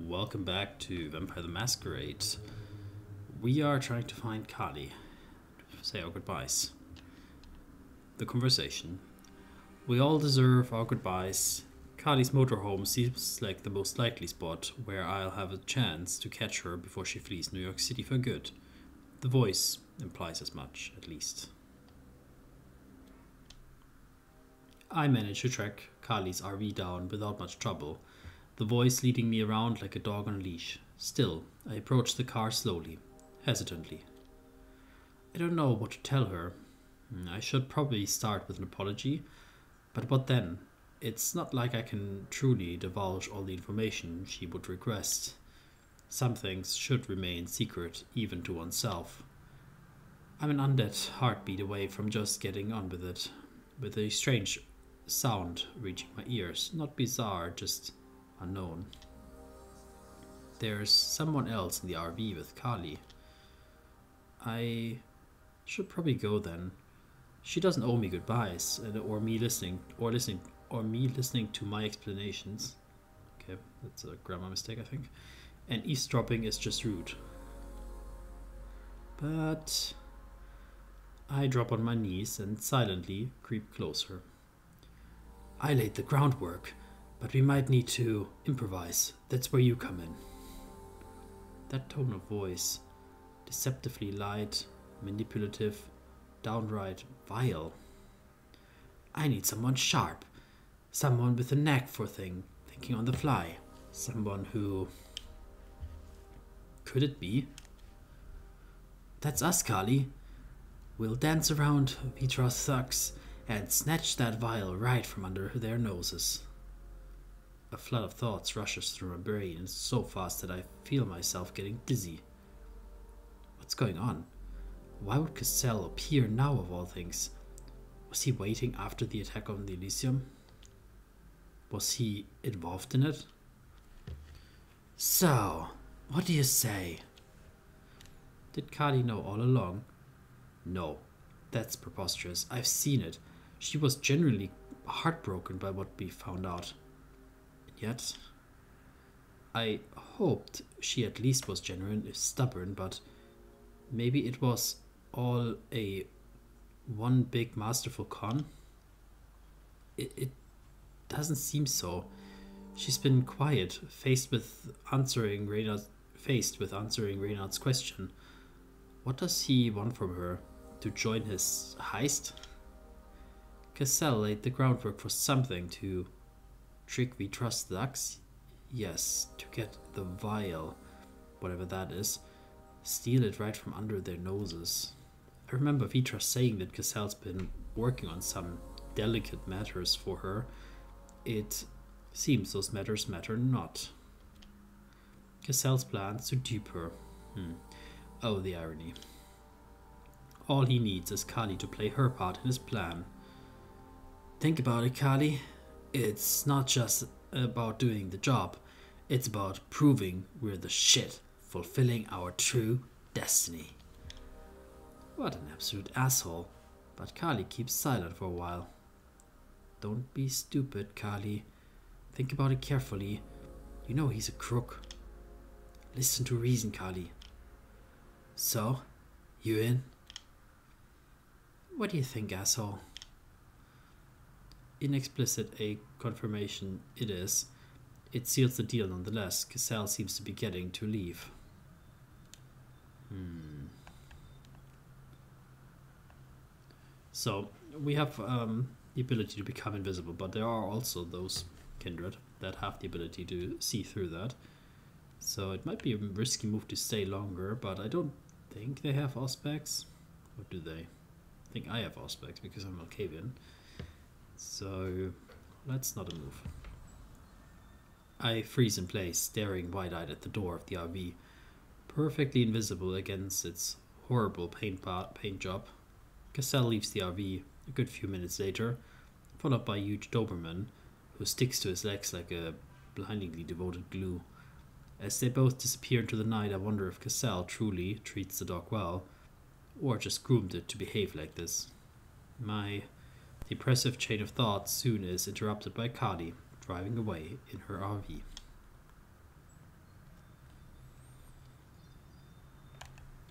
Welcome back to Vampire the Masquerade. We are trying to find Kali to say our goodbyes. The conversation. We all deserve our goodbyes. Kali's motorhome seems like the most likely spot where I'll have a chance to catch her before she flees New York City for good. The voice implies as much, at least. I managed to track Kali's RV down without much trouble, the voice leading me around like a dog on a leash. Still, I approached the car slowly, hesitantly. I don't know what to tell her. I should probably start with an apology, but what then? It's not like I can truly divulge all the information she would request. Some things should remain secret, even to oneself. I'm an undead heartbeat away from just getting on with it, with a strange sound reaching my ears. Not bizarre, just unknown. There's someone else in the RV with Kali. I should probably go then. She doesn't owe me goodbyes, or me listening to my explanations. Okay, that's a grammar mistake, I think. And eavesdropping is just rude. But I drop on my knees and silently creep closer. I laid the groundwork, but we might need to improvise. That's where you come in. That tone of voice, deceptively light, manipulative, downright vile. I need someone sharp, someone with a knack for thinking on the fly, someone who... Could it be? That's us, Kali. We'll dance around Vitra's thugs and snatch that vial right from under their noses. A flood of thoughts rushes through my brain so fast that I feel myself getting dizzy. What's going on? Why would Cassell appear now of all things? Was he waiting after the attack on the Elysium? Was he involved in it? So, what do you say? Did Kali know all along? No, that's preposterous. I've seen it. She was genuinely heartbroken by what we found out. And yet, I hoped she at least was genuine if stubborn, but maybe it was all a one big masterful con? It doesn't seem so. She's been quiet, faced with answering Reynard's question. What does he want from her? To join his heist? Cassell laid the groundwork for something. To trick Vitra's thugs? Yes, to get the vial, whatever that is, steal it right from under their noses. I remember Vitra saying that Cassell's been working on some delicate matters for her. It seems those matters matter not. Cassell's plans to dupe her. Oh, the irony. All he needs is Kali to play her part in his plan. Think about it, Kali. It's not just about doing the job. It's about proving we're the shit, fulfilling our true destiny. What an absolute asshole. But Kali keeps silent for a while. Don't be stupid, Kali. Think about it carefully. You know he's a crook. Listen to reason, Kali. So, you in? What do you think, asshole? Inexplicit a confirmation it is. It seals the deal nonetheless. Cassell seems to be getting to leave. So, we have the ability to become invisible, but there are also those kindred that have the ability to see through that. So it might be a risky move to stay longer, but I don't think they have Auspex. Or do they? I think I have Auspex because I'm Malkavian. So that's not a move. I freeze in place, staring wide-eyed at the door of the RV, perfectly invisible against its horrible paint job. Cassell leaves the RV a good few minutes later, followed by a huge Doberman who sticks to his legs like a blindingly devoted glue. As they both disappear into the night, I wonder if Cassell truly treats the dog well, or just groomed it to behave like this. My depressive chain of thought soon is interrupted by Kali driving away in her RV.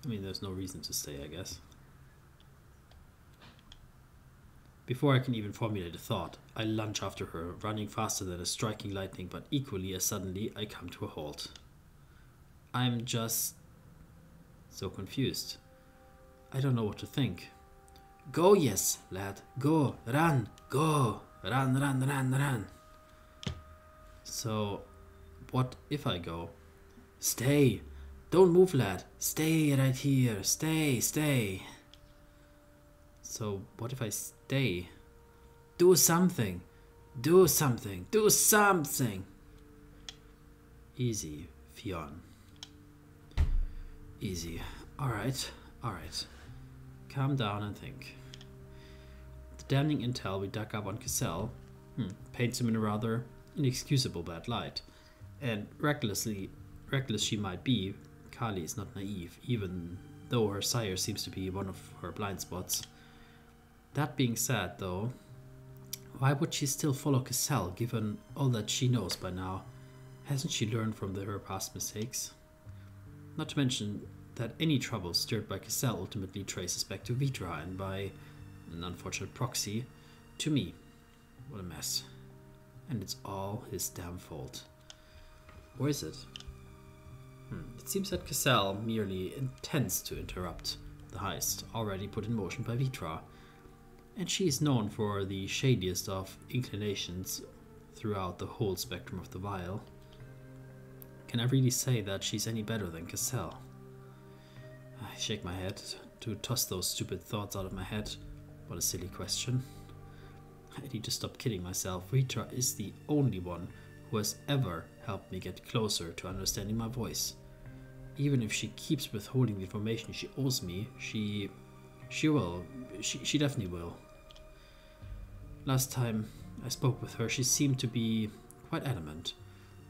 I mean, there's no reason to stay, I guess. Before I can even formulate a thought, I lunge after her, running faster than a striking lightning, but equally as suddenly I come to a halt. I'm just so confused. I don't know what to think. Go, yes, lad. Go. Run. Go. Run, run, run, run. So, what if I go? Stay. Don't move, lad. Stay right here. Stay, stay. So, what if I stay? Do something. Do something. Do something. Easy, Fionn. Easy. Alright, alright. Calm down and think. The damning intel we dug up on Cassell paints him in a rather inexcusable bad light. And reckless she might be, Kali is not naive, even though her sire seems to be one of her blind spots. That being said, though, why would she still follow Cassell, given all that she knows by now? Hasn't she learned from her past mistakes? Not to mention that any trouble stirred by Cassell ultimately traces back to Vitra, and by an unfortunate proxy, to me. What a mess. And it's all his damn fault. Or is it? It seems that Cassell merely intends to interrupt the heist, already put in motion by Vitra, and she is known for the shadiest of inclinations throughout the whole spectrum of the vial. Can I really say that she's any better than Cassell? I shake my head to toss those stupid thoughts out of my head. What a silly question. I need to stop kidding myself. Vitra is the only one who has ever helped me get closer to understanding my voice. Even if she keeps withholding the information she owes me, she definitely will. Last time I spoke with her, she seemed to be quite adamant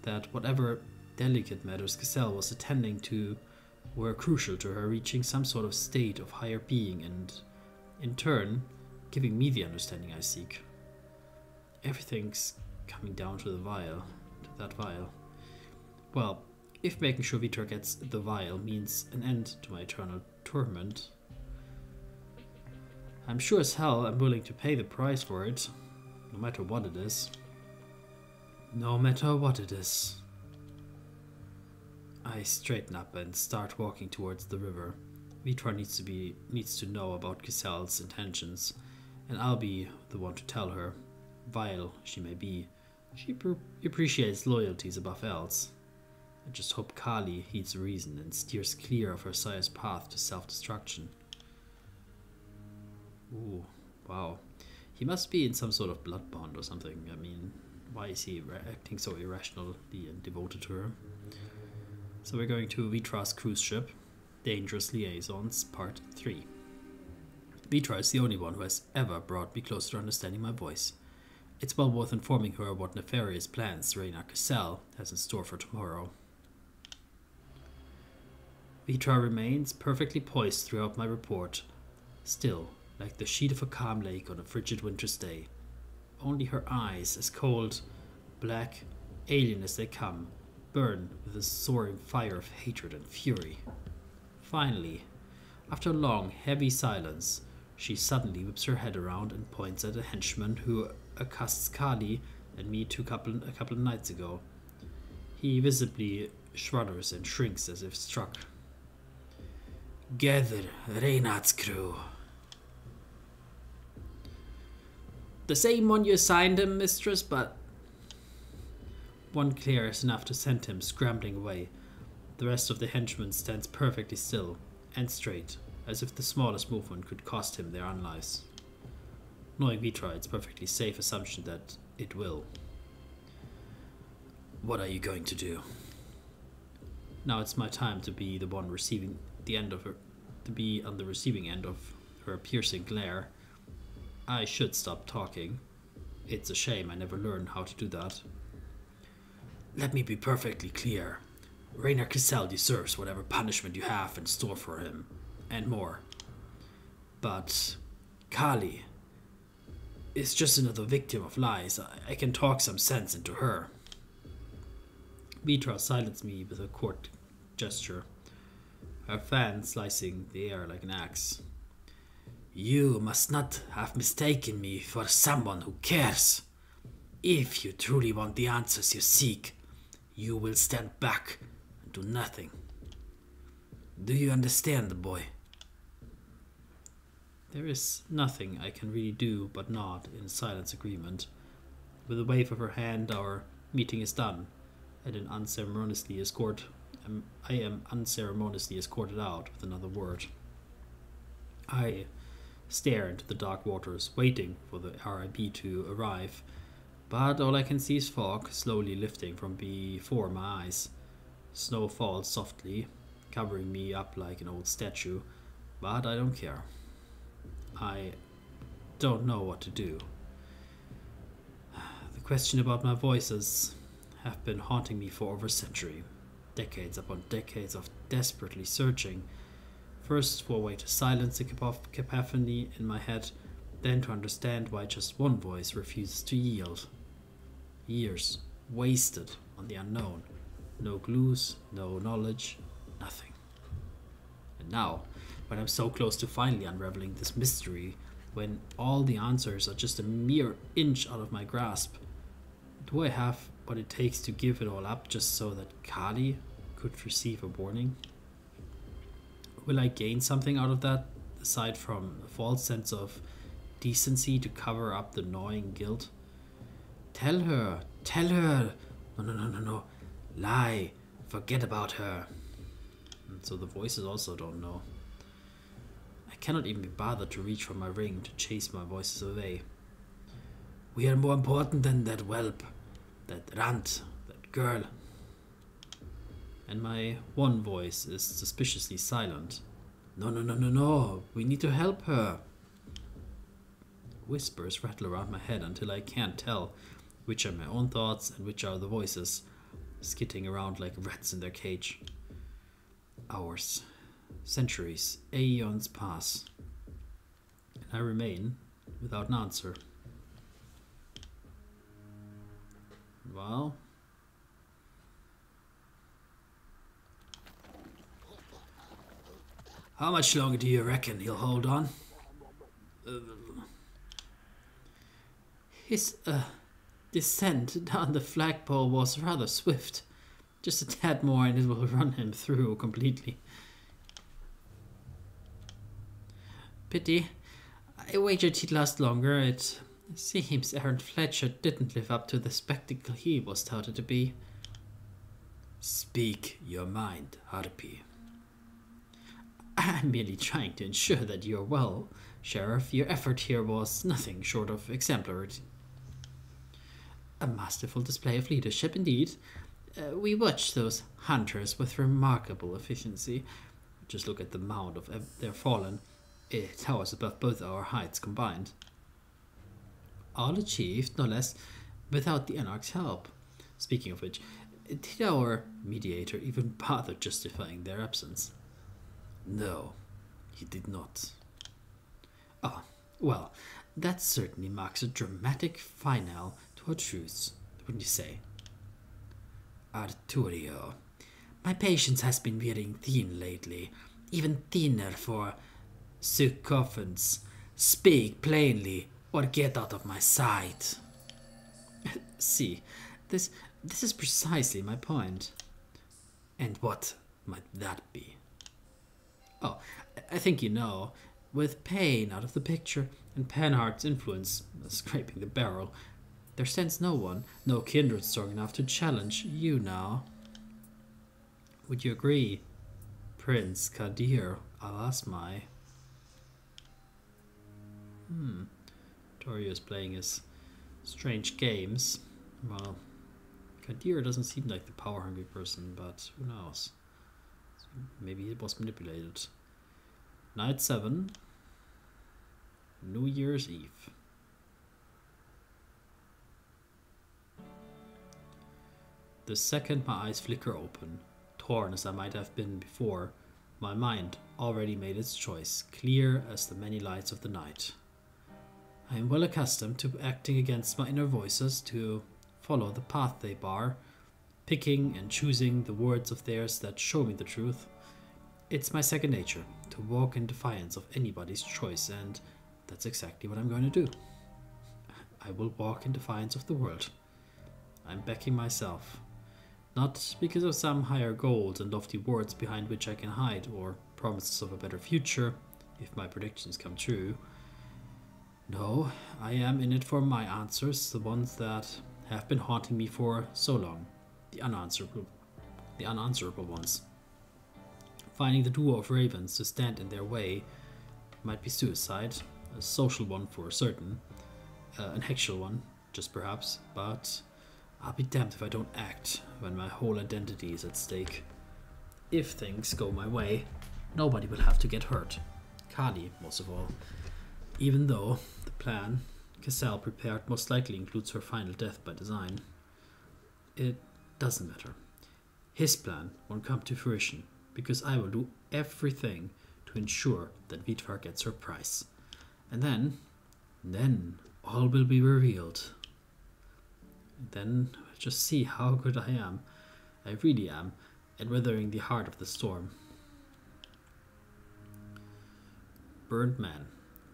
that whatever delicate matters Cassell was attending to were crucial to her reaching some sort of state of higher being, and in turn giving me the understanding I seek. Everything's coming down to that vial. Well, if making sure Vitra gets the vial means an end to my eternal torment, I'm sure as hell I'm willing to pay the price for it, no matter what it is. No matter what it is. I straighten up and start walking towards the river. Vitra needs to know about Cassell's intentions, and I'll be the one to tell her. Vile she may be, she appreciates loyalties above else. I just hope Kali heeds reason and steers clear of her sire's path to self-destruction. Ooh, wow. He must be in some sort of blood bond or something. I mean, why is he acting so irrationally and devoted to her? So we're going to Vitra's cruise ship, Dangerous Liaisons, Part 3. Vitra is the only one who has ever brought me closer to understanding my voice. It's well worth informing her what nefarious plans Raina Cassell has in store for tomorrow. Vitra remains perfectly poised throughout my report, still, like the sheet of a calm lake on a frigid winter's day. Only her eyes, as cold, black, alien as they come, burn with a soaring fire of hatred and fury. Finally, after a long, heavy silence, she suddenly whips her head around and points at a henchman who accosts Kali and me a couple of nights ago. He visibly shudders and shrinks as if struck. Gather Reynard's crew. The same one you assigned him, mistress, but... One glare is enough to send him scrambling away. The rest of the henchman stands perfectly still and straight, as if the smallest movement could cost him their unlives. Knowing Vitra, it's perfectly safe assumption that it will. What are you going to do? Now it's my time to be the one receiving the end of her, to be on the receiving end of her piercing glare. I should stop talking. It's a shame I never learned how to do that. Let me be perfectly clear. Raina Cassell deserves whatever punishment you have in store for him, and more. But Kali is just another victim of lies. I can talk some sense into her. Vitra silenced me with a court gesture. her fan slicing the air like an axe. You must not have mistaken me for someone who cares. If you truly want the answers you seek, you will stand back and do nothing. Do you understand, boy? There is nothing I can really do but nod in silent agreement. With a wave of her hand, our meeting is done, and I am unceremoniously escorted out with another word. I stare into the dark waters, waiting for the RIB to arrive, but all I can see is fog slowly lifting from before my eyes. Snow falls softly, covering me up like an old statue, but I don't care. I don't know what to do. The question about my voices have been haunting me for over a century. Decades upon decades of desperately searching, first for a way to silence the cacophony in my head, then to understand why just one voice refuses to yield. Years wasted on the unknown. No clues, no knowledge, nothing. And now, when I'm so close to finally unraveling this mystery, when all the answers are just a mere inch out of my grasp, do I have what it takes to give it all up just so that Kali could receive a warning? Will I gain something out of that, aside from a false sense of decency to cover up the gnawing guilt? Tell her! No. Lie, forget about her. And so the voices also don't know. I cannot even be bothered to reach for my ring to chase my voices away. We are more important than that whelp, that runt, that girl. And my one voice is suspiciously silent. No, we need to help her. Whispers rattle around my head until I can't tell which are my own thoughts and which are the voices, skitting around like rats in their cage. Hours, centuries, aeons pass, and I remain without an answer. Well, how much longer do you reckon he'll hold on? His descent down the flagpole was rather swift. Just a tad more and it will run him through completely. Pity. I wagered he'd last longer. It seems Aaron Fletcher didn't live up to the spectacle he was touted to be. Speak your mind, Harpy. I'm merely trying to ensure that you're well, Sheriff. Your effort here was nothing short of exemplary. A masterful display of leadership indeed. We watched those hunters with remarkable efficiency. Just look at the mound of their fallen. It towers above both our heights combined. All achieved, no less, without the Anarch's help. Speaking of which, did our mediator even bother justifying their absence? No, he did not. Ah, well, that certainly marks a dramatic finale to our truce, wouldn't you say? Arturio, my patience has been wearing thin lately, even thinner for sycophants. Speak plainly, or get out of my sight. See, this is precisely my point. And what might that be? Oh, I think you know. With Payne out of the picture and Penhardt's influence scraping the barrel, there stands no one, no kindred strong enough to challenge you now. Would you agree, Prince Kadir Alasmai? Torio is playing his strange games. Well, Kadir doesn't seem like the power-hungry person, but who knows? Maybe it was manipulated. Night 7. New Year's Eve. The second my eyes flicker open, torn as I might have been before, my mind already made its choice, clear as the many lights of the night. I am well accustomed to acting against my inner voices, to follow the path they bar, picking and choosing the words of theirs that show me the truth. It's my second nature to walk in defiance of anybody's choice, and that's exactly what I'm going to do. I will walk in defiance of the world. I'm backing myself. Not because of some higher goals and lofty words behind which I can hide, or promises of a better future, if my predictions come true. No, I am in it for my answers, the ones that have been haunting me for so long. The unanswerable ones. Finding the duo of ravens to stand in their way might be suicide, a social one for certain, an actual one, just perhaps, but I'll be damned if I don't act when my whole identity is at stake. If things go my way, nobody will have to get hurt. Kali, most of all. Even though the plan Cassel prepared most likely includes her final death by design. It doesn't matter. His plan won't come to fruition, because I will do everything to ensure that Vitvar gets her prize. And then all will be revealed. Then we'll just see how good I am. I really am, at weathering the heart of the storm. Burned man.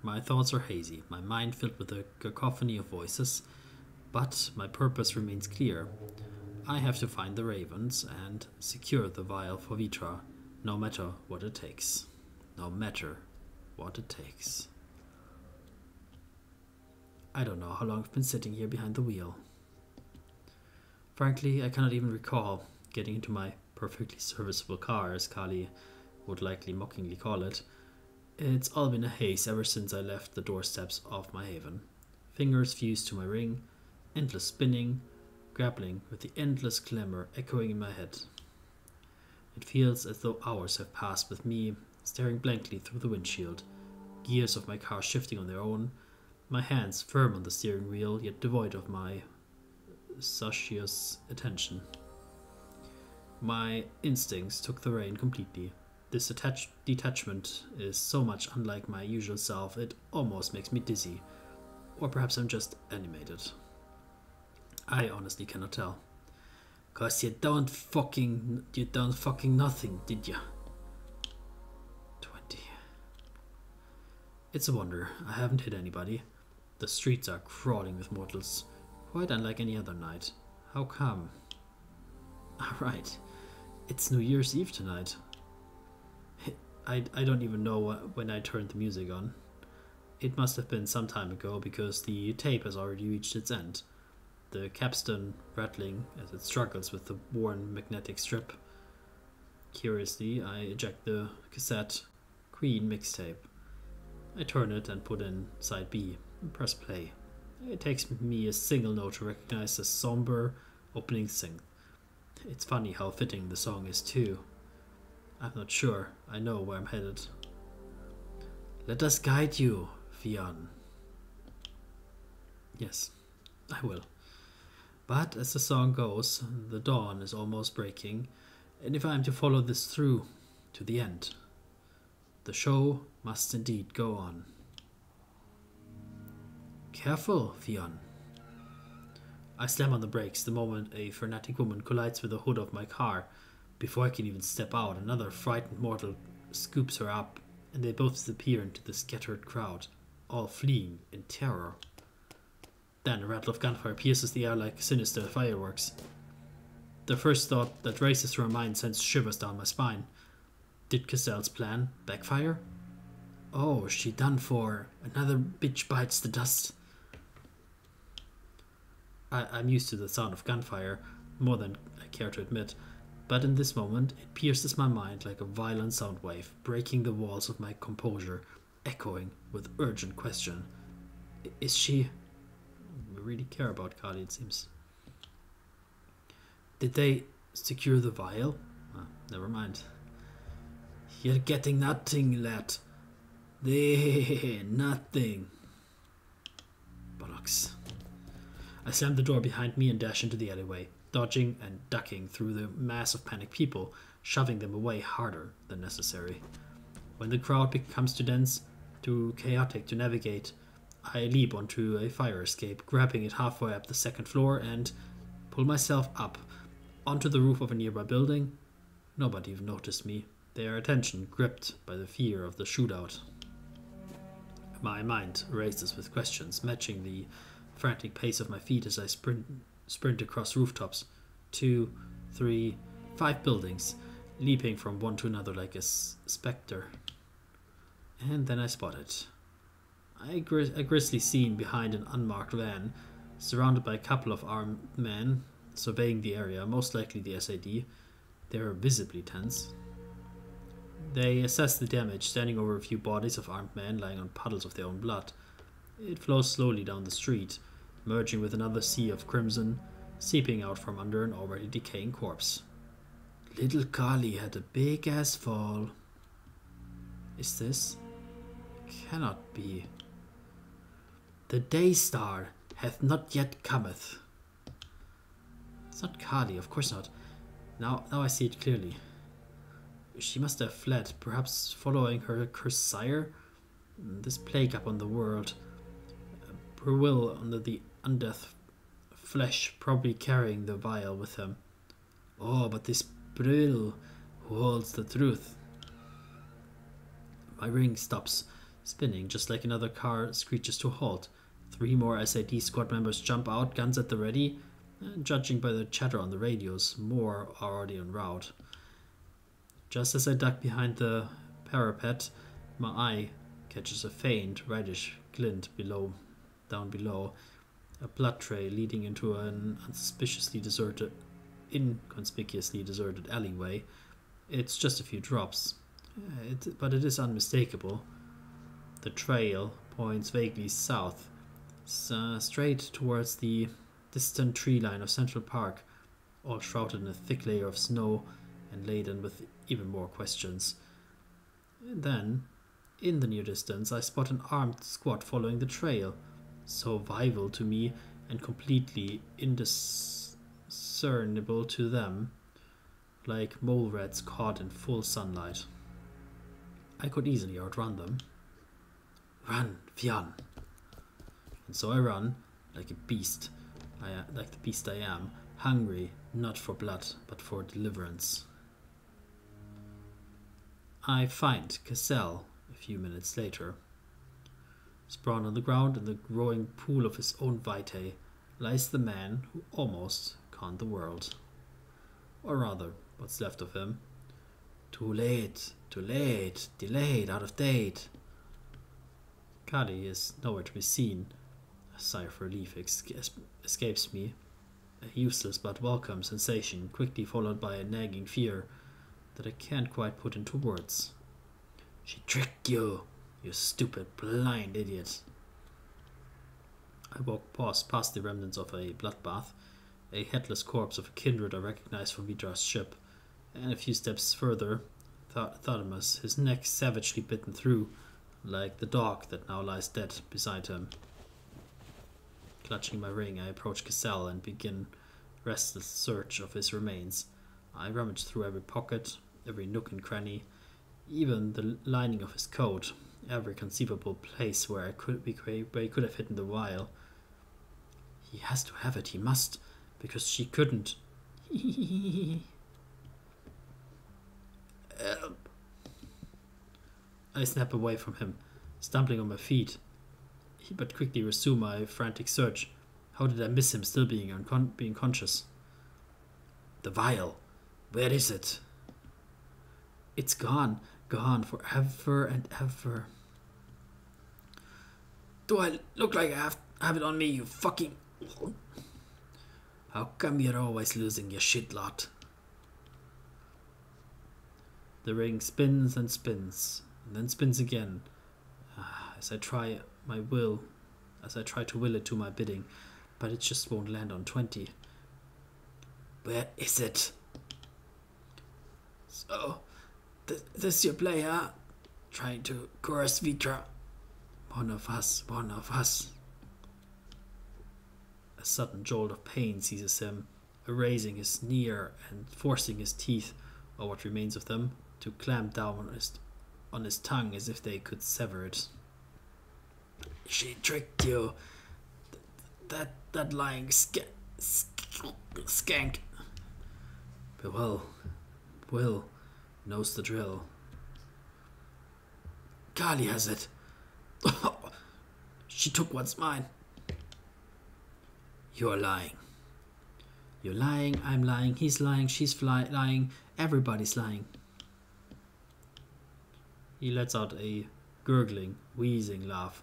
My thoughts are hazy, my mind filled with a cacophony of voices, but my purpose remains clear. I have to find the ravens and secure the vial for Vitra, no matter what it takes. No matter what it takes. I don't know how long I've been sitting here behind the wheel. Frankly, I cannot even recall getting into my perfectly serviceable car, as Kali would likely mockingly call it. It's all been a haze ever since I left the doorsteps of my haven. Fingers fused to my ring, endless spinning, grappling with the endless clamor echoing in my head. It feels as though hours have passed with me staring blankly through the windshield, gears of my car shifting on their own, my hands firm on the steering wheel yet devoid of my sagacious attention. My instincts took the rein completely. This detachment is so much unlike my usual self, it almost makes me dizzy. Or perhaps I'm just animated. I honestly cannot tell. 'Cause you done fucking nothing, did ya? 20. It's a wonder I haven't hit anybody. The streets are crawling with mortals, quite unlike any other night. How come? Right, it's New Year's Eve tonight. I don't even know when I turned the music on. It must have been some time ago, because the tape has already reached its end. The capstan rattling as it struggles with the worn magnetic strip. Curiously, I eject the cassette Queen mixtape. I turn it and put in side B and press play. It takes me a single note to recognize the somber opening synth. It's funny how fitting the song is too. I'm not sure I know where I'm headed. Let us guide you, Fionn. Yes, I will. But as the song goes, the dawn is almost breaking, and if I am to follow this through to the end, the show must indeed go on. Careful, Fionn. I slam on the brakes the moment a frantic woman collides with the hood of my car. Before I can even step out, another frightened mortal scoops her up, and they both disappear into the scattered crowd, all fleeing in terror. Then a rattle of gunfire pierces the air like sinister fireworks. The first thought that races through my mind sends shivers down my spine. Did Cassel's plan backfire? Oh, she done for. Another bitch bites the dust. I'm used to the sound of gunfire, more than I care to admit, but in this moment it pierces my mind like a violent sound wave, breaking the walls of my composure, echoing with urgent question. Is she... We really care about Kali, it seems. Did they secure the vial? Never mind. You're getting nothing, lad. Nothing. Bollocks. I slam the door behind me and dash into the alleyway, dodging and ducking through the mass of panicked people, shoving them away harder than necessary. When the crowd becomes too dense, too chaotic to navigate, I leap onto a fire escape, grabbing it halfway up the second floor, and pull myself up onto the roof of a nearby building. Nobody even noticed me. their attention gripped by the fear of the shootout. My mind races with questions, matching the frantic pace of my feet as I sprint across rooftops. 2, 3, 5 buildings, leaping from one to another like a spectre. And then I spot it. A grisly scene behind an unmarked van, surrounded by a couple of armed men, surveying the area, most likely the SAD. They are visibly tense. They assess the damage, standing over a few bodies of armed men lying on puddles of their own blood. It flows slowly down the street, merging with another sea of crimson, seeping out from under an already decaying corpse. Little Carly had a big-ass fall. Is this? Cannot be. The day star hath not yet cometh. It's not Carly, of course not. Now I see it clearly. She must have fled, perhaps following her cursed sire. This plague upon the world. Brewil under the undeath flesh, probably carrying the vial with him. Oh, but this Brewil who holds the truth. My ring stops spinning, just like another car screeches to a halt. 3 more SAD squad members jump out, guns at the ready. And judging by the chatter on the radios, more are already en route. Just as I duck behind the parapet, my eye catches a faint, reddish glint down below, a blood trail leading into an inconspicuously deserted alleyway. It's just a few drops, but it is unmistakable. The trail points vaguely south, straight towards the distant tree line of Central Park, all shrouded in a thick layer of snow and laden with even more questions. And then, in the near distance, I spot an armed squad following the trail, so vital to me and completely indiscernible to them, like mole rats caught in full sunlight. I could easily outrun them. Run, Fionn! And so I run, like a beast, like the beast I am, hungry not for blood, but for deliverance. I find Cassell a few minutes later. Sprawled on the ground in the growing pool of his own vitae lies the man who almost conned the world. Or rather, what's left of him. Too late, delayed, out of date. Kali is nowhere to be seen. A sigh of relief escapes me. A useless but welcome sensation, quickly followed by a nagging fear that I can't quite put into words. She tricked you, you stupid, blind idiot. I walk past the remnants of a bloodbath, a headless corpse of a kindred I recognized from Vidra's ship, and a few steps further, Thaudamas, his neck savagely bitten through, like the dog that now lies dead beside him. Clutching my ring, I approach Cassell and begin restless search of his remains. I rummage through every pocket, every nook and cranny, even the lining of his coat, every conceivable place where he could have hidden the vial. He has to have it, he must, because she couldn't. I snap away from him, stumbling on my feet, but quickly resume my frantic search. How did I miss him still being conscious? The vial, where is it? It's gone forever and ever. Do I look like I have it on me, you fucking... How come you're always losing your shit lot? The ring spins and spins, and then spins again, as I try to will it to my bidding, but it just won't land on 20. Where is it? So, this your play, huh? Trying to coerce Vidra. One of us. A sudden jolt of pain seizes him, erasing his sneer and forcing his teeth, or what remains of them, to clamp down on his tongue as if they could sever it. She tricked you. That lying skank. But well, knows the drill. Kali has it. She took what's mine. You're lying. You're lying, I'm lying, he's lying, she's lying, everybody's lying. He lets out a gurgling, wheezing laugh,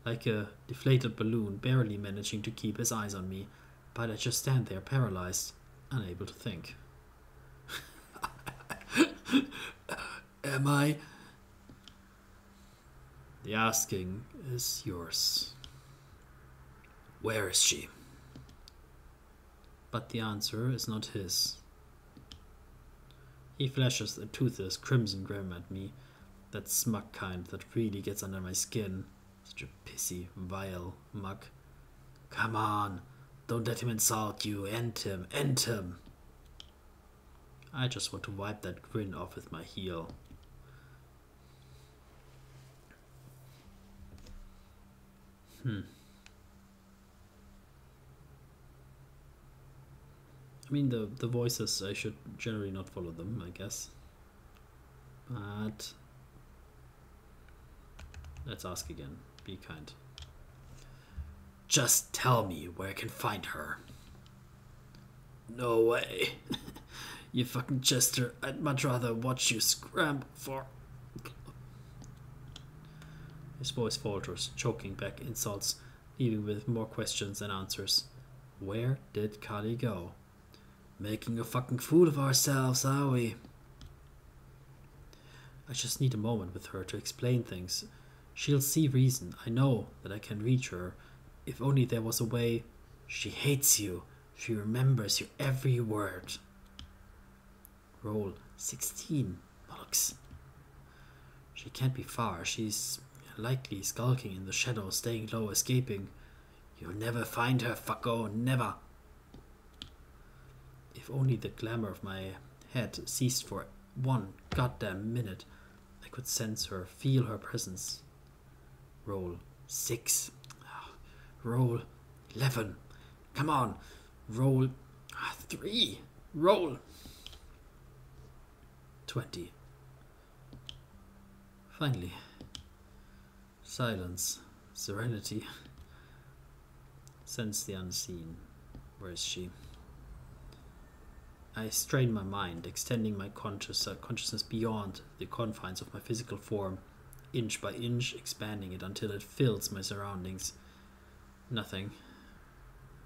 like a deflated balloon, barely managing to keep his eyes on me, but I just stand there paralyzed, unable to think. Am I? The asking is yours. Where is she? But the answer is not his. He flashes a toothless crimson grin at me, that smug kind that really gets under my skin. Such a pissy, vile mug. Come on, don't let him insult you. End him, end him. I just want to wipe that grin off with my heel. I mean, the voices, I should generally not follow them, I guess. But let's ask again. Be kind. Just tell me where I can find her. No way. You fucking jester. I'd much rather watch you scramble for... His voice falters, choking back insults, leaving with more questions than answers. Where did Kali go? Making a fucking fool of ourselves, are we? I just need a moment with her to explain things. She'll see reason. I know that I can reach her. If only there was a way. She hates you. She remembers your every word. Roll 16. Bollocks. She can't be far. She's likely skulking in the shadows, staying low, escaping. You'll never find her, fucko. Never. If only the glamour of my head ceased for one goddamn minute, I could sense her, feel her presence. Roll 6. Roll 11. Come on. Roll 3. Roll 20. Finally. Silence. Serenity. Sense the unseen. Where is she? I strain my mind, extending my consciousness beyond the confines of my physical form, inch by inch expanding it until it fills my surroundings. Nothing.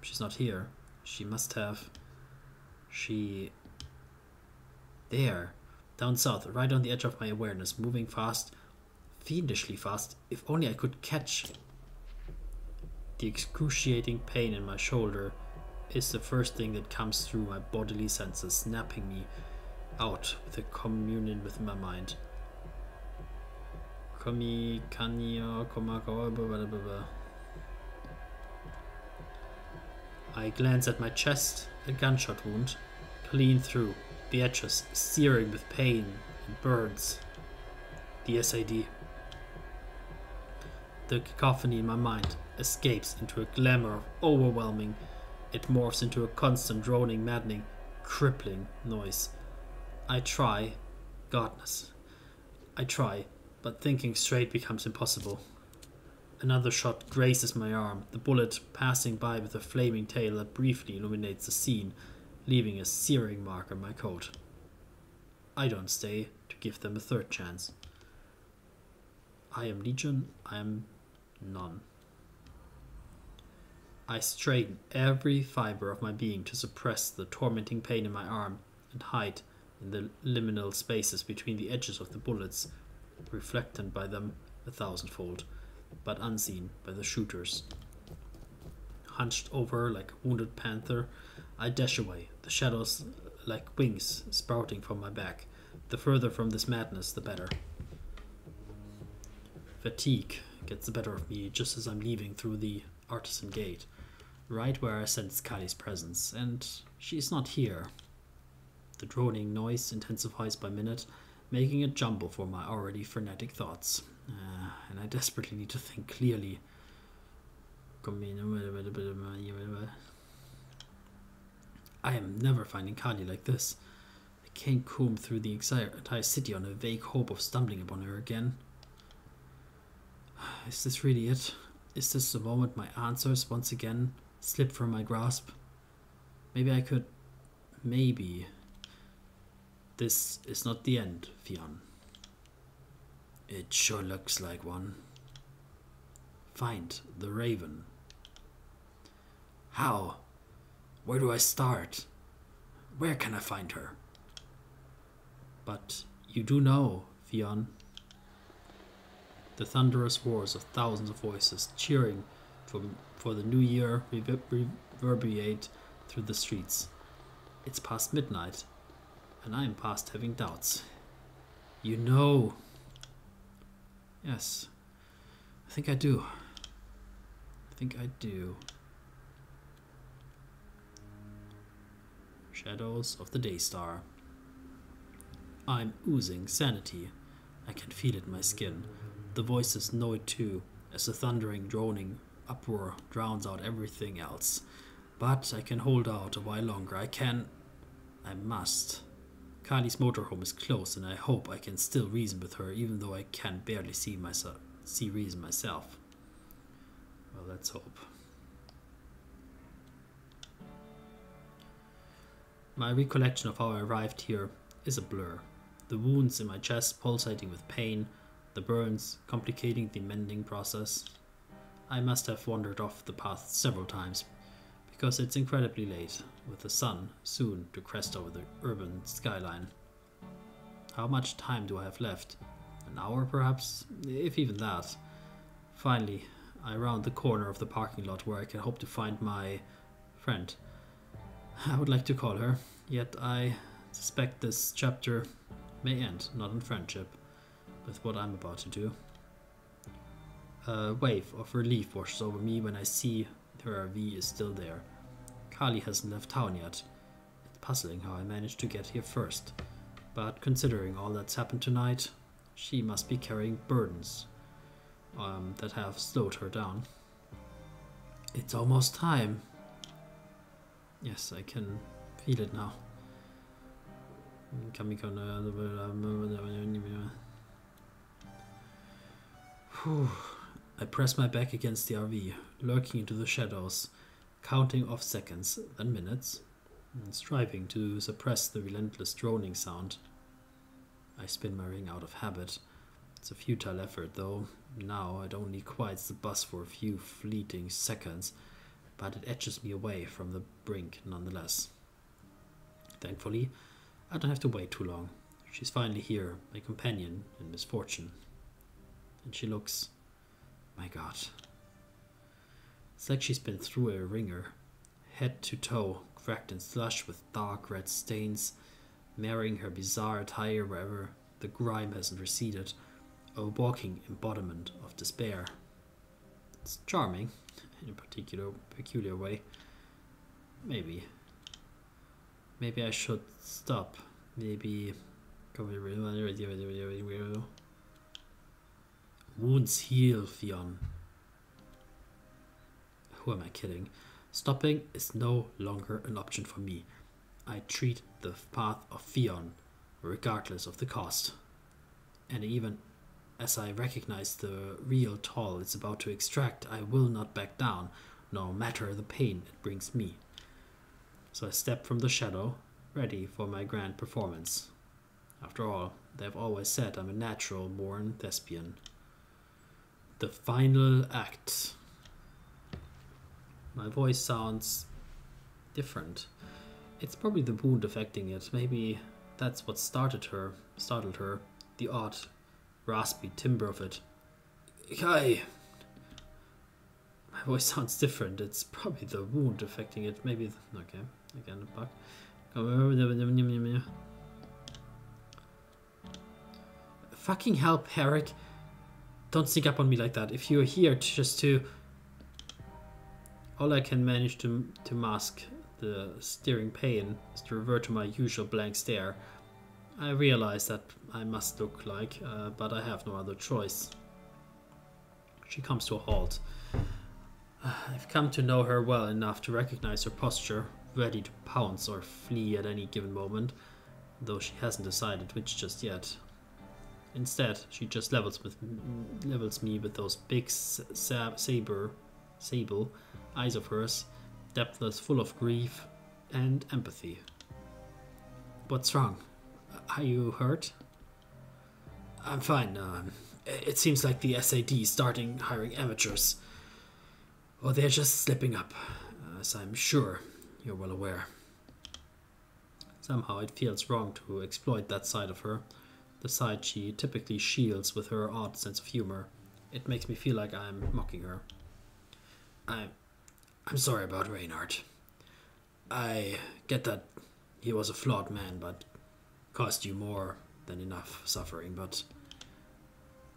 She's not here. She must have... She... There. Down south, right on the edge of my awareness, moving fast, fiendishly fast. If only I could catch... The excruciating pain in my shoulder is the first thing that comes through my bodily senses, snapping me out with a communion with my mind. I glance at my chest, a gunshot wound, clean through, the edges searing with pain and burns. The SID. The cacophony in my mind escapes into a glamour of overwhelming. It morphs into a constant droning, maddening, crippling noise. I try, godness. I try, but thinking straight becomes impossible. Another shot grazes my arm, the bullet passing by with a flaming tail that briefly illuminates the scene, leaving a searing mark on my coat. I don't stay to give them a third chance. I am Legion, I am none. I strain every fiber of my being to suppress the tormenting pain in my arm and hide in the liminal spaces between the edges of the bullets, reflected by them 1,000-fold, but unseen by the shooters. Hunched over like a wounded panther, I dash away, the shadows like wings sprouting from my back. The further from this madness, the better. Fatigue gets the better of me just as I'm leaving through the artisan gate, right where I sense Kali's presence, and she's not here. The droning noise intensifies by minute, making a jumble for my already frenetic thoughts, and I desperately need to think clearly. I am never finding Kali like this. I can't comb through the entire city on a vague hope of stumbling upon her again. Is this really it? Is this the moment my answers once again slip from my grasp? Maybe. This is not the end, Fionn. It sure looks like one. Find the raven. How? Where do I start? Where can I find her? But you do know, Fionn. The thunderous roars of thousands of voices cheering for the new year reverberate through the streets. It's past midnight, and I'm past having doubts. You know. Yes, I think I do. Shadows of the Daystar. I'm oozing sanity. I can feel it in my skin. The voices know it too, as the thundering, droning uproar drowns out everything else. But I can hold out a while longer. I must. Kali's motorhome is close, and I hope I can still reason with her, even though I can barely see reason myself. Well, let's hope. My recollection of how I arrived here is a blur. The wounds in my chest pulsating with pain, the burns complicating the mending process. I must have wandered off the path several times, because it's incredibly late, with the sun soon to crest over the urban skyline. How much time do I have left? An hour, perhaps? If even that. Finally, I round the corner of the parking lot where I can hope to find my friend. I would like to call her, yet I suspect this chapter may end not in friendship with what I'm about to do. A wave of relief washes over me when I see her RV is still there. Kali hasn't left town yet. It's puzzling how I managed to get here first, but considering all that's happened tonight, she must be carrying burdens that have slowed her down. It's almost time. Yes, I can feel it now. I press my back against the RV, lurking into the shadows, counting off seconds, then minutes, and striving to suppress the relentless droning sound. I spin my ring out of habit. It's a futile effort, though. Now it only quiets the bus for a few fleeting seconds, but it edges me away from the brink nonetheless. Thankfully, I don't have to wait too long. She's finally here, my companion in misfortune. And she looks... my God. It's like she's been through a ringer, head to toe, cracked and slush with dark red stains, marring her bizarre attire wherever the grime hasn't receded, a walking embodiment of despair. It's charming, in a peculiar way. Maybe I should stop. Maybe... Wounds heal, Fionn. Who am I kidding? Stopping is no longer an option for me. I treat the path of Fionn, regardless of the cost. And even as I recognize the real toll it's about to extract, I will not back down, no matter the pain it brings me. So I step from the shadow, ready for my grand performance. After all, they've always said I'm a natural-born thespian. The final act. My voice sounds different. It's probably the wound affecting it. Maybe that's what startled her. The odd, raspy timbre of it. Hi. My voice sounds different. It's probably the wound affecting it. Maybe. Okay. Again, the bug. Fucking hell, Pádraic. Don't sneak up on me like that. If you're here just to... All I can manage to mask the steering pain is to revert to my usual blank stare. I realize that I must look like, but I have no other choice. She comes to a halt. I've come to know her well enough to recognize her posture, ready to pounce or flee at any given moment. though she hasn't decided which just yet. Instead, she just levels me with those big sable eyes of hers, depthless, full of grief and empathy. What's wrong? Are you hurt? I'm fine. It seems like the SAD starting hiring amateurs. Or they're just slipping up, as I'm sure you're well aware. Somehow it feels wrong to exploit that side of her, the side she typically shields with her odd sense of humor. It makes me feel like I'm mocking her. I'm sorry about Reynard. I get that he was a flawed man, but caused you more than enough suffering, but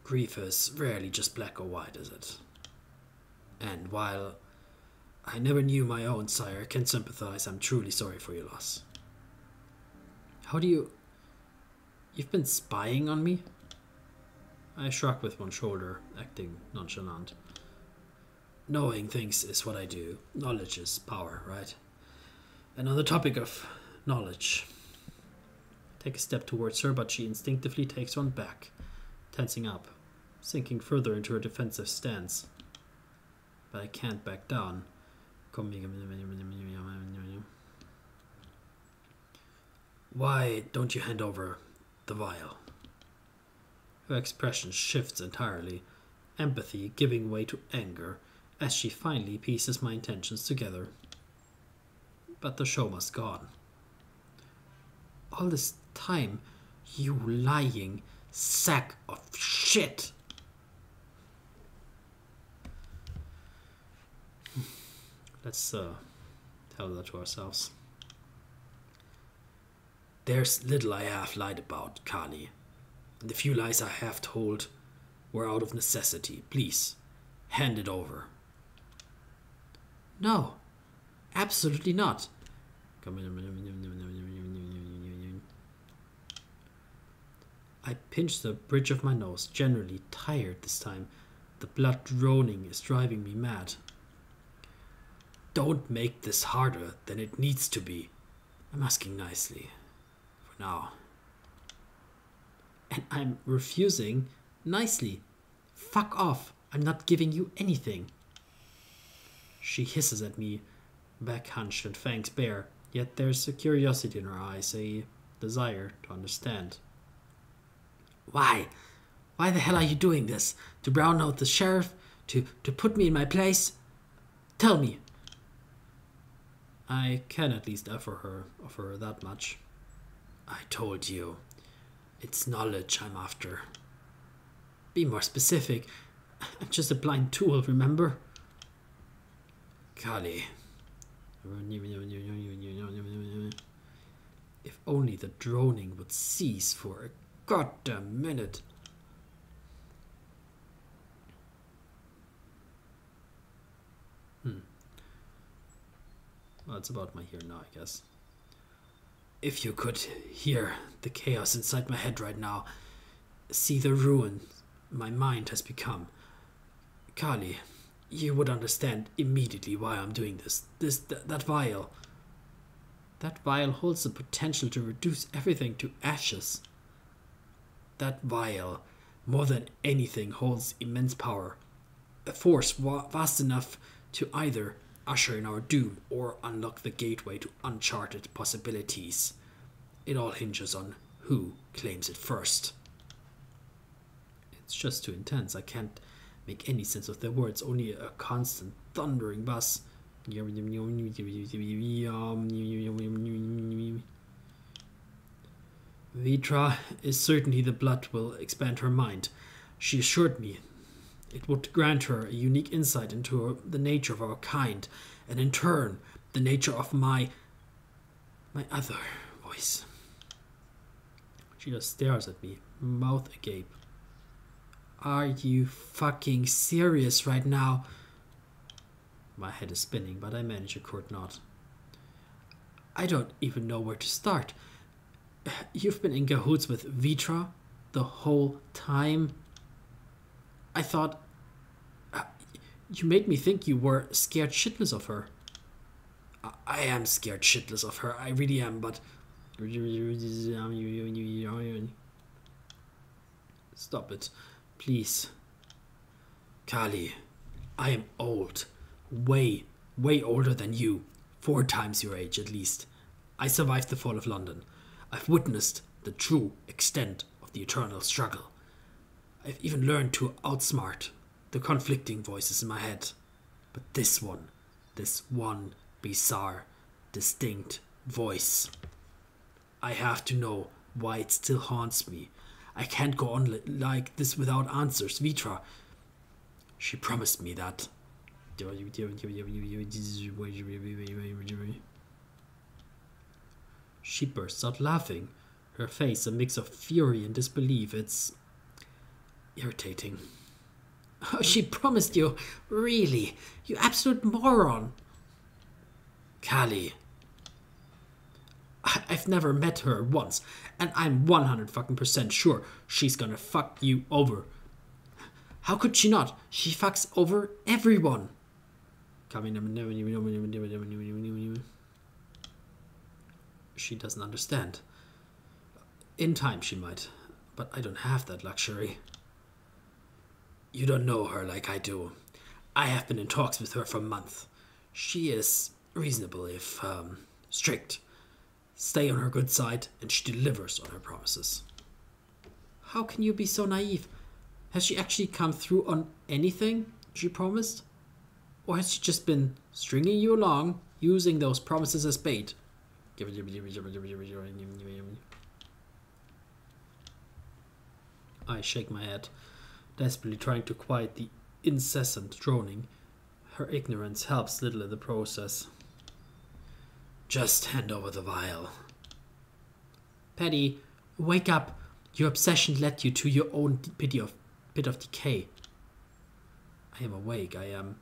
grief is rarely just black or white, is it? And while I never knew my own sire, can sympathize, I'm truly sorry for your loss. How do you... You've been spying on me? I shrug with one shoulder, acting nonchalant. Knowing things is what I do. Knowledge is power, right? And on the topic of knowledge, I take a step towards her, but she instinctively takes one back, tensing up, sinking further into her defensive stance. But I can't back down. Why don't you hand over the vial? Her expression shifts entirely, empathy giving way to anger as she finally pieces my intentions together. But the show must go on. All this time, you lying sack of shit! Let's tell that to ourselves. There's little I have lied about, Kali. And the few lies I have told were out of necessity. Please, hand it over. No, absolutely not. I pinch the bridge of my nose, generally tired this time. The blood droning is driving me mad. Don't make this harder than it needs to be. I'm asking nicely. For now. And I'm refusing nicely. Fuck off. I'm not giving you anything. She hisses at me, back hunched and fangs bare, yet there's a curiosity in her eyes, a desire to understand. Why? Why the hell are you doing this? To brown out the sheriff? To put me in my place? Tell me. I can at least offer her that much. I told you. It's knowledge I'm after. Be more specific. I'm just a blind tool, remember? Kali. If only the droning would cease for a goddamn minute. Well, it's about my here now, I guess. If you could hear the chaos inside my head right now, see the ruin my mind has become, Kali, you would understand immediately why I'm doing this. That vial. That vial holds the potential to reduce everything to ashes. That vial, more than anything, holds immense power. A force vast enough to either usher in our doom or unlock the gateway to uncharted possibilities. It all hinges on who claims it first. It's just too intense. I can't make any sense of their words, only a constant thundering buzz. Vitra is certainly the blood will expand her mind. She assured me it would grant her a unique insight into the nature of our kind, and in turn, the nature of my other voice. She just stares at me, mouth agape. Are you fucking serious right now? My head is spinning, but I manage a curt nod. I don't even know where to start. You've been in cahoots with Vitra the whole time? I thought... you made me think you were scared shitless of her. I am scared shitless of her, I really am, but Stop it, please. Kali, I am old. Way older than you. 4 times your age, at least. I survived the fall of London. I've witnessed the true extent of the eternal struggle. I've even learned to outsmart the conflicting voices in my head. But this one bizarre, distinct voice. I have to know why it still haunts me. I can't go on like this without answers. Vitra, she promised me that. She bursts out laughing, her face a mix of fury and disbelief. It's irritating. Oh, she promised you? Really? You absolute moron. Kali. I've never met her once, and I'm 100% sure she's gonna fuck you over. How could she not? She fucks over everyone. She doesn't understand. In time she might, but I don't have that luxury. You don't know her like I do. I have been in talks with her for months. She is reasonable if strict. Stay on her good side, and she delivers on her promises. How can you be so naive? Has she actually come through on anything she promised? Or has she just been stringing you along, using those promises as bait? I shake my head, desperately trying to quiet the incessant droning. Her ignorance helps little in the process. Just hand over the vial. Paddy, wake up. Your obsession led you to your own pit of decay. I am awake. I am...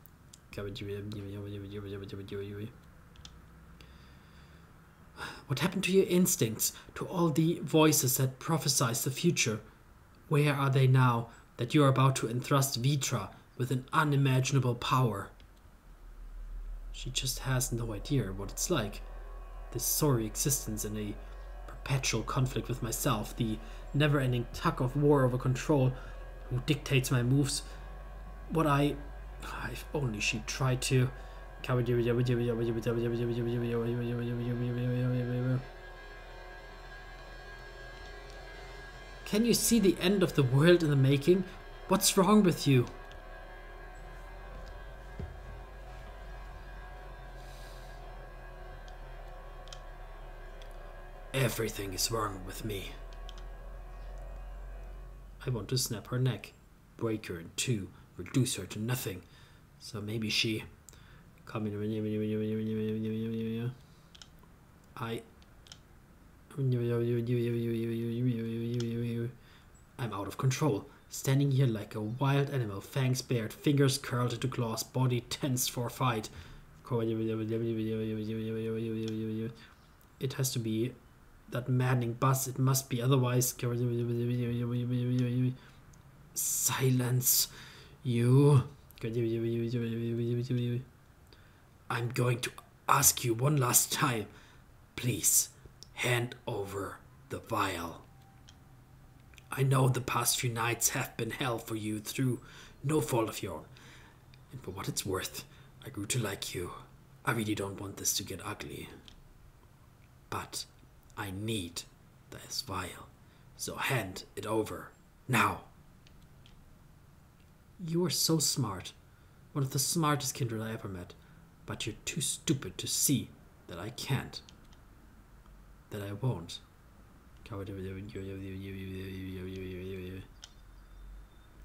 What happened to your instincts? To all the voices that prophesied the future? Where are they now that you are about to entrust Vitra with an unimaginable power? She just has no idea what it's like. This sorry existence in a perpetual conflict with myself, the never-ending tug of war over control, who dictates my moves. If only she tried to... Can you see the end of the world in the making? What's wrong with you? Everything is wrong with me. I want to snap her neck, break her in two, reduce her to nothing. So maybe she... I'm out of control, standing here like a wild animal, fangs bared, fingers curled into claws, body tensed for a fight. It has to be that maddening buzz, it must be, otherwise... Silence, you... I'm going to ask you one last time. Please, hand over the vial. I know the past few nights have been hell for you through no fault of your own. And for what it's worth, I grew to like you. I really don't want this to get ugly. But I need this vial. So hand it over. Now. You are so smart. One of the smartest kindred I ever met. But you're too stupid to see that I can't. That I won't.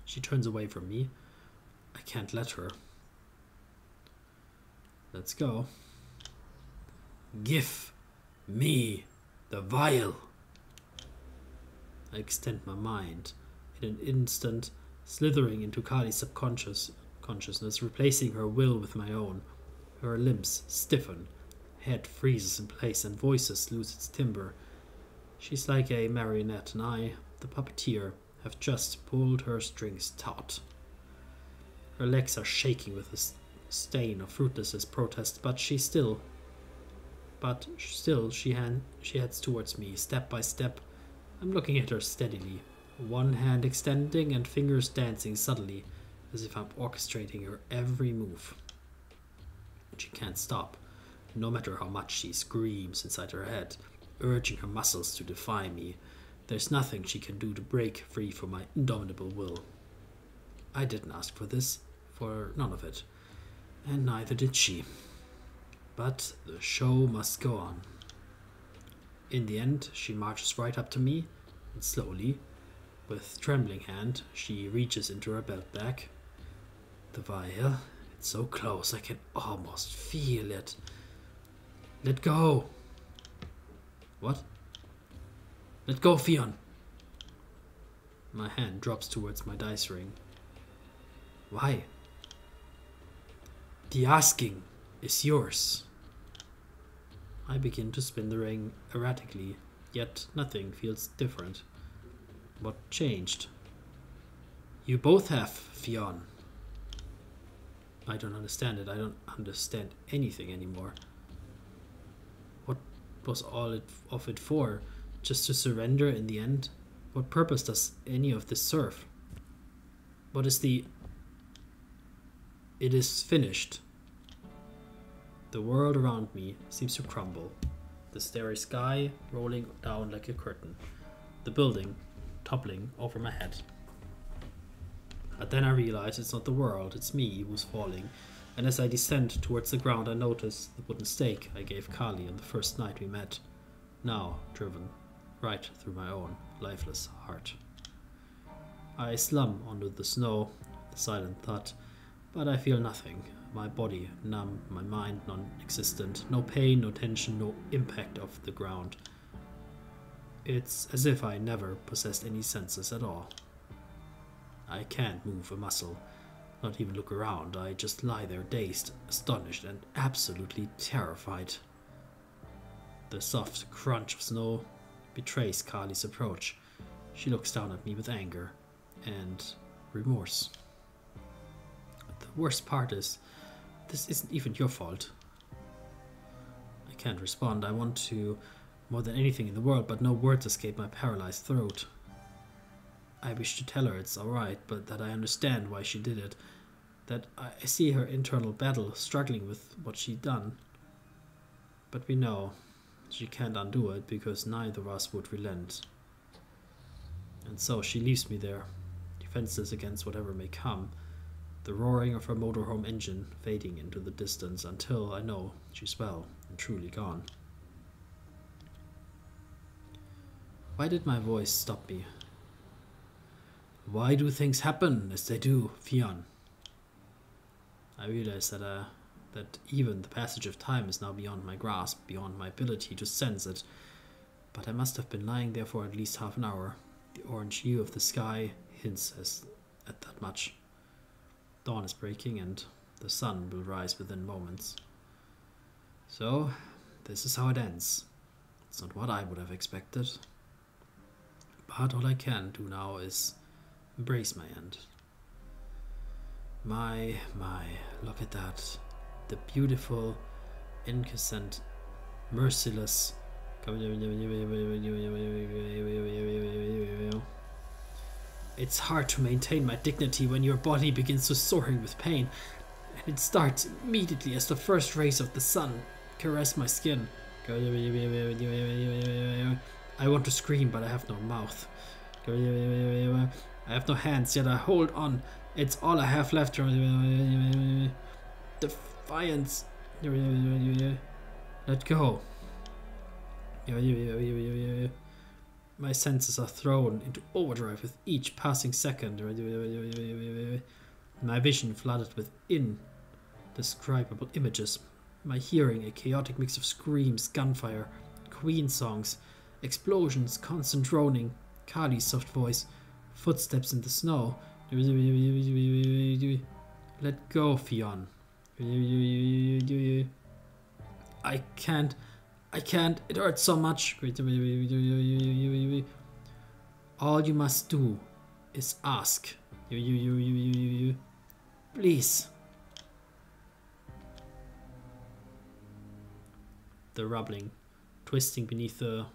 She turns away from me. I can't let her. Let's go. Give me the vial. I extend my mind. In an instant, slithering into Kali's consciousness, replacing her will with my own. Her limbs stiffen, head freezes in place, and voices lose its timbre. She's like a marionette, and I, the puppeteer, have just pulled her strings taut. Her legs are shaking with a stain of fruitless protest, but she still But still, she heads towards me, step by step. I'm looking at her steadily, one hand extending and fingers dancing subtly, as if I'm orchestrating her every move. She can't stop, no matter how much she screams inside her head, urging her muscles to defy me. There's nothing she can do to break free from my indomitable will. I didn't ask for this, for none of it, and neither did she. But the show must go on. In the end, she marches right up to me, and slowly, with trembling hand, she reaches into her belt bag. The vial, it's so close, I can almost feel it. Let go! What? Let go, Fionn! My hand drops towards my dice ring. Why? The asking is yours. I begin to spin the ring erratically, yet nothing feels different. What changed? You both have, Fionn. I don't understand it. I don't understand anything anymore. What was all of it for? Just to surrender in the end? What purpose does any of this serve? What is the... It is finished. The world around me seems to crumble. The starry sky rolling down like a curtain. The building toppling over my head. But then I realize it's not the world, it's me who's falling. And as I descend towards the ground, I notice the wooden stake I gave Kali on the first night we met. Now driven right through my own lifeless heart. I slump onto the snow, the silent thud, but I feel nothing. My body numb, my mind non-existent. No pain, no tension, no impact of the ground. It's as if I never possessed any senses at all. I can't move a muscle, not even look around. I just lie there dazed, astonished, and absolutely terrified. The soft crunch of snow betrays Kali's approach. She looks down at me with anger and remorse. The worst part is, this isn't even your fault. I can't respond. I want to more than anything in the world, but no words escape my paralyzed throat. I wish to tell her it's alright, but that I understand why she did it. That I see her internal battle, struggling with what she'd done. But we know she can't undo it because neither of us would relent. And so she leaves me there, defenseless against whatever may come. The roaring of her motorhome engine fading into the distance until I know she's well and truly gone. Why did my voice stop me? Why do things happen as they do, Fionn? I realize that even the passage of time is now beyond my grasp, beyond my ability to sense it. But I must have been lying there for at least half an hour. The orange hue of the sky hints at that much. Dawn is breaking and the sun will rise within moments. So, this is how it ends. It's not what I would have expected. But all I can do now is embrace my end. My, look at that. The beautiful, incessant, merciless... It's hard to maintain my dignity when your body begins to soaring with pain, and it starts immediately as the first rays of the sun caress my skin. I want to scream, but I have no mouth. I have no hands, yet I hold on. It's all I have left. Defiance. Let go. My senses are thrown into overdrive with each passing second. My vision flooded with indescribable images. My hearing a chaotic mix of screams, gunfire, Queen songs, explosions, constant droning, Kali's soft voice, footsteps in the snow. Let go, Fionn. I can't. It hurts so much. All you must do is ask. Please. the rubbling, twisting beneath the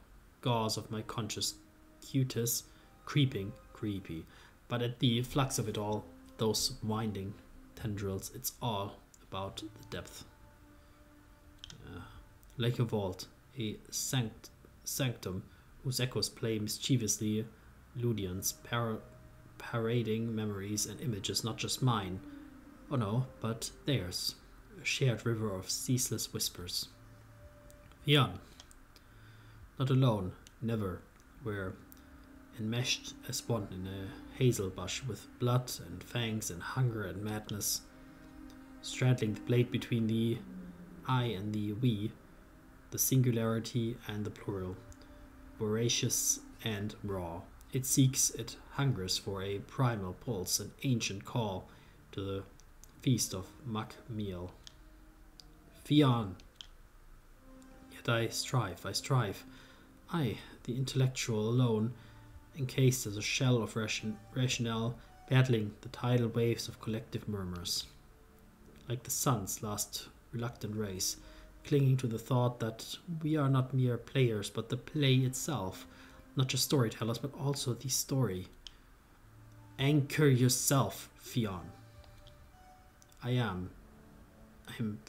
gauze of my conscious cutis, creeping, creepy. But at the flux of it all, those winding tendrils, it's all about the depth. Like a vault, a sanctum whose echoes play mischievously Ludians, parading memories and images, not just mine, oh no, but theirs, a shared river of ceaseless whispers. Fionn, not alone, never, we're enmeshed as one in a hazel bush with blood and fangs and hunger and madness, straddling the blade between the I and the we, the singularity and the plural, voracious and raw. It seeks, it hungers for a primal pulse, an ancient call to the feast of muck meal. Fionn! Yet I strive, I, the intellectual alone, encased as a shell of rationale, battling the tidal waves of collective murmurs. Like the sun's last reluctant rays, clinging to the thought that we are not mere players, but the play itself, not just storytellers, but also the story. Anchor yourself, Fionn. I am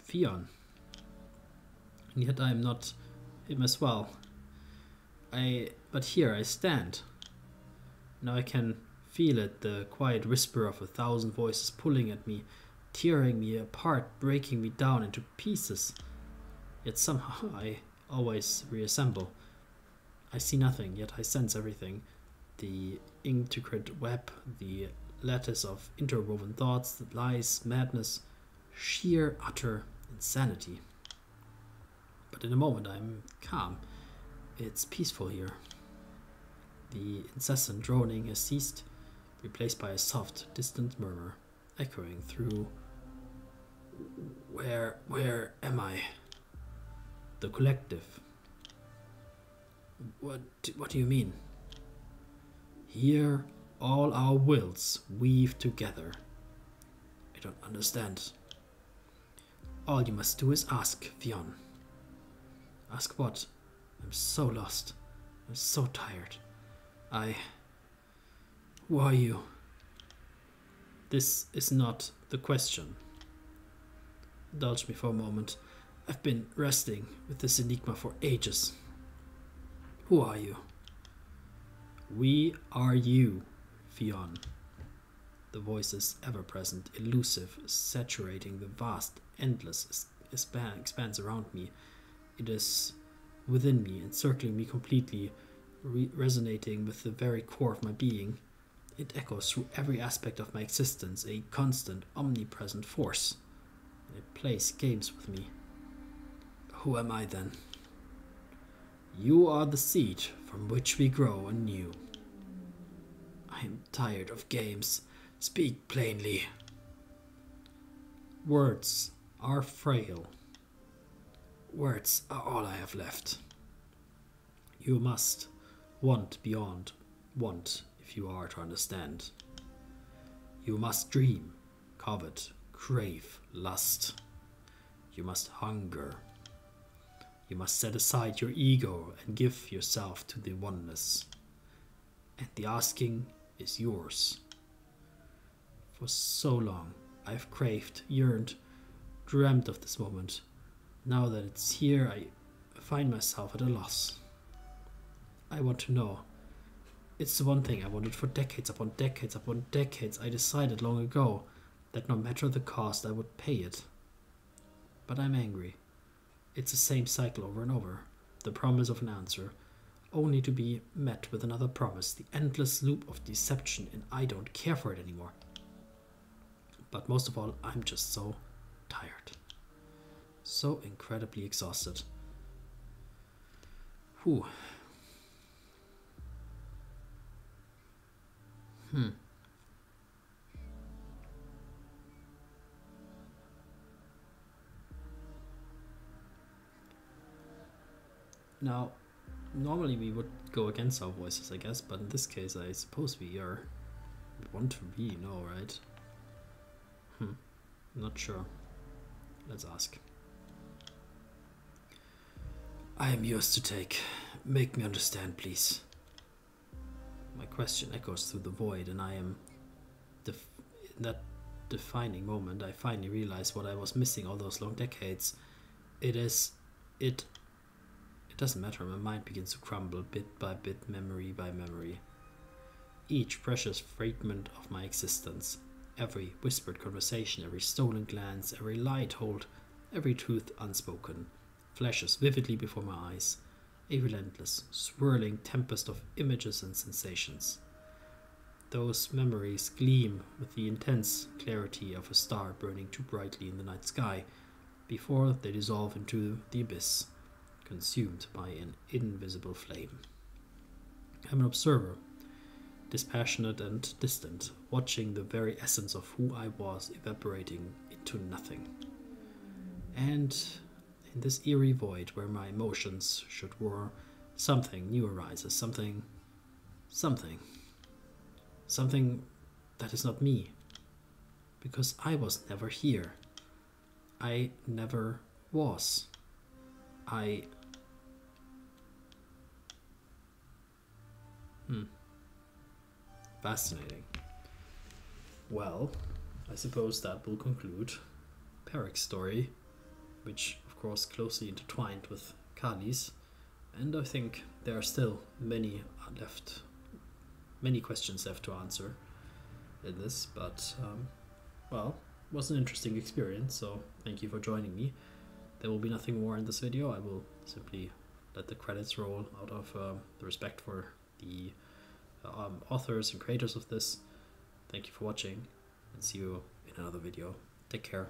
Fionn. And yet I am not him as well. But here I stand. Now I can feel it, the quiet whisper of 1,000 voices pulling at me, tearing me apart, breaking me down into pieces. Yet somehow I always reassemble. I see nothing, yet I sense everything. The intricate web, the lattice of interwoven thoughts, the lies, madness, sheer, utter insanity. But in a moment I'm calm. It's peaceful here. The incessant droning has ceased, replaced by a soft, distant murmur, echoing through. Where am I? The collective. What do you mean? Here, all our wills weave together. I don't understand. All you must do is ask, Fionn. Ask what? I'm so lost. I'm so tired. Who are you? This is not the question. Indulge me for a moment. I've been wrestling with this enigma for ages. Who are you? We are you, Fionn. The voice is ever-present, elusive, saturating the vast, endless expanse around me. It is within me, encircling me completely, resonating with the very core of my being. It echoes through every aspect of my existence, a constant, omnipresent force. It plays games with me. Who am I then? You are the seed from which we grow anew. I am tired of games. Speak plainly. Words are frail. Words are all I have left. You must want beyond want if you are to understand. You must dream, covet, crave, lust. You must hunger. You must set aside your ego and give yourself to the oneness. And the asking is yours. For so long I've craved, yearned, dreamt of this moment. Now that it's here, I find myself at a loss. I want to know. It's the one thing I wanted for decades upon decades upon decades. I decided long ago that no matter the cost, I would pay it. But I'm angry. It's the same cycle over and over. The promise of an answer, only to be met with another promise. The endless loop of deception, and I don't care for it anymore. But most of all, I'm just so tired. So incredibly exhausted. Whew. Now, normally we would go against our voices, I guess, but in this case, I suppose we want to really know, right? Not sure. Let's ask. I am yours to take. Make me understand, please. My question echoes through the void, and I am... in that defining moment, I finally realize what I was missing all those long decades. It doesn't matter, my mind begins to crumble bit by bit, memory by memory. Each precious fragment of my existence, every whispered conversation, every stolen glance, every lie told, every truth unspoken, flashes vividly before my eyes, a relentless, swirling tempest of images and sensations. Those memories gleam with the intense clarity of a star burning too brightly in the night sky before they dissolve into the abyss, consumed by an invisible flame. I'm an observer, dispassionate and distant, watching the very essence of who I was evaporating into nothing. And in this eerie void where my emotions should roar, something new arises, something that is not me, because I was never here. I never was. Fascinating. Well, I suppose that will conclude Pádraic's story, which of course closely intertwined with Kali's, and I think there are still many questions left to answer in this, but well, it was an interesting experience, so thank you for joining me. There will be nothing more in this video. I will simply let the credits roll out of the respect for the authors and creators of this. Thank you for watching, and see you in another video. Take care.